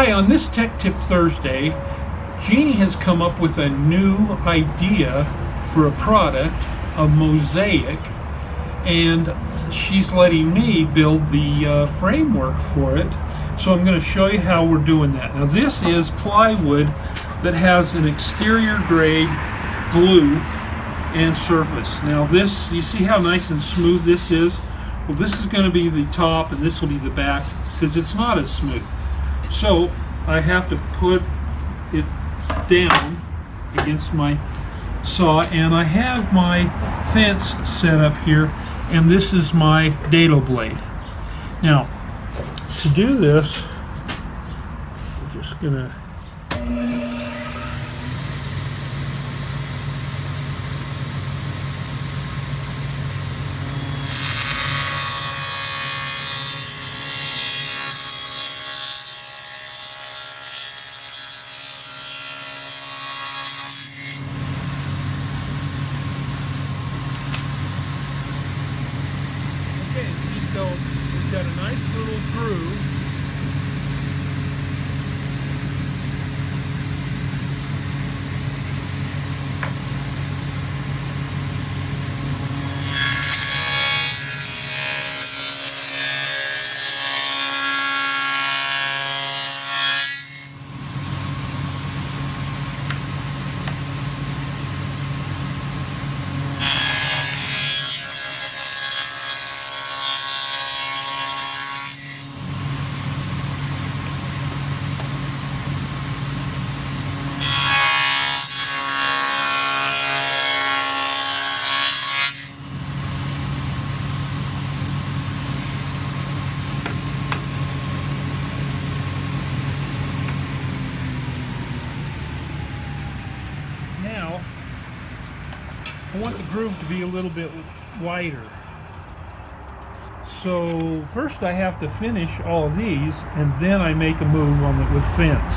Hi, on this Tech Tip Thursday, Jeannie has come up with a new idea for a product, a Mosaic, and she's letting me build the framework for it. So I'm going to show you how we're doing that. Now this is plywood that has an exterior grade glue and surface. Now this, you see how nice and smooth this is? Well, this is going to be the top and this will be the back because it's not as smooth. So I have to put it down against my saw, and I have my fence set up here, and this is my dado blade. Now to do this, I'm just gonna so we've got a nice little groove. Now, I want the groove to be a little bit wider. So first I have to finish all of these, and then I make a move on it with fence.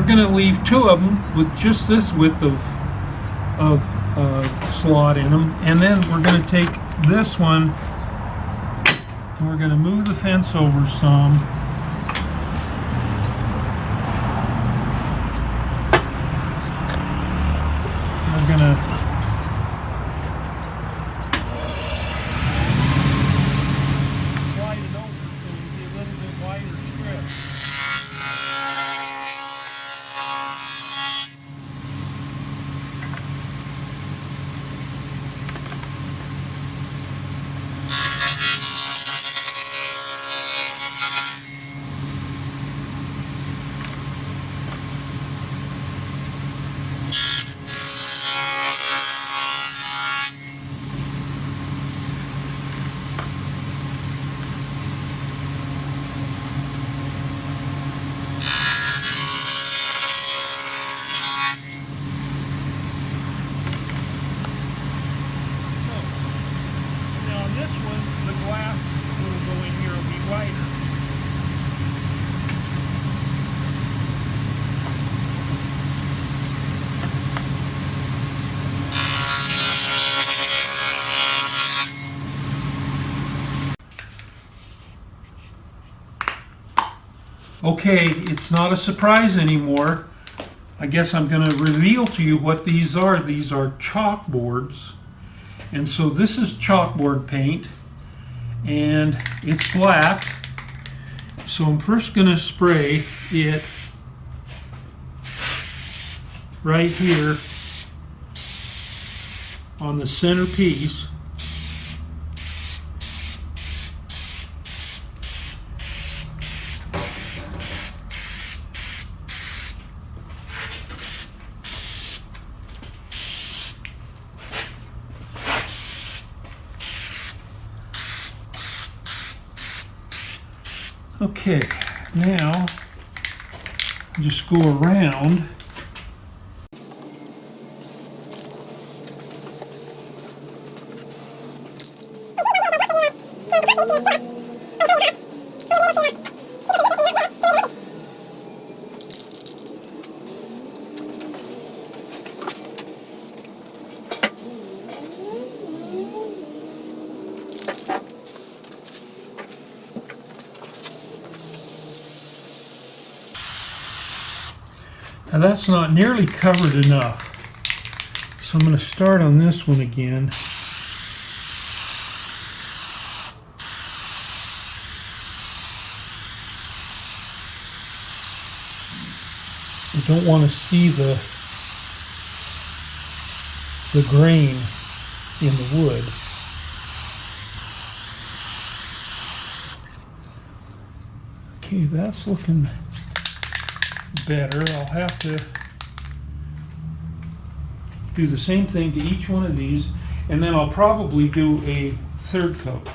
We're going to leave two of them with just this width of slot in them, and then we're going to take this one and we're going to move the fence over some. We're going to slide it over so we get a little bit wider strip. This one, the glass that will go in here will be wider. Okay, it's not a surprise anymore. I guess I'm going to reveal to you what these are. These are chalkboards. And so this is chalkboard paint, and it's black. So I'm first going to spray it right here on the center piece. Okay, now just go around. Now that's not nearly covered enough. So I'm going to start on this one again. I don't want to see the grain in the wood. Okay, that's looking better. I'll have to do the same thing to each one of these, and then I'll probably do a third coat.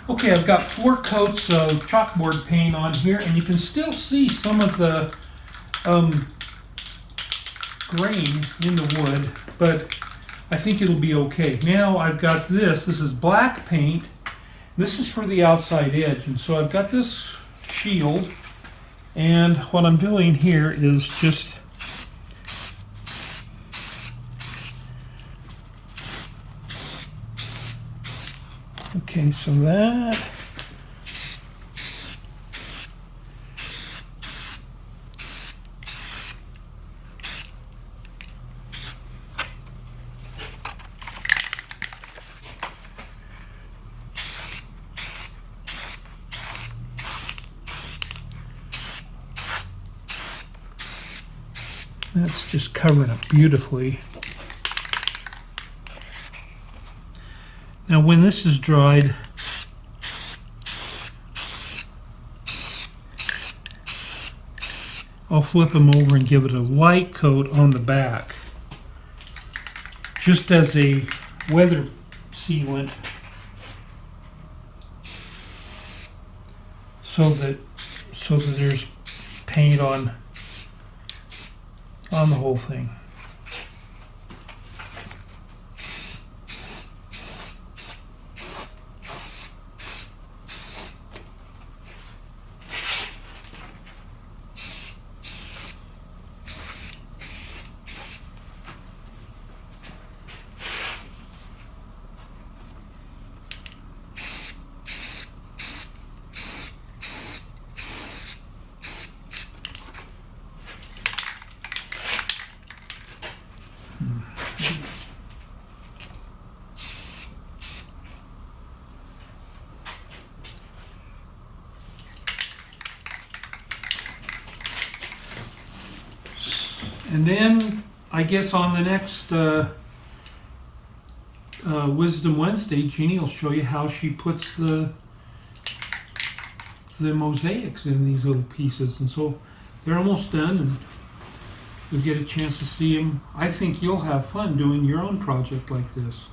Okay, I've got 4 coats of chalkboard paint on here, and you can still see some of the grain in the wood, but I think it'll be okay. Now I've got this is black paint. This is for the outside edge, and so I've got this shield, and what I'm doing here is just okay, so that that's just covering it beautifully. Now when this is dried, I'll flip them over and give it a light coat on the back, just as a weather sealant, so that there's paint on the whole thing. And then I guess on the next Wisdom Wednesday, Jeannie will show you how she puts the mosaics in these little pieces. And so they're almost done, and you'll get a chance to see them. I think you'll have fun doing your own project like this.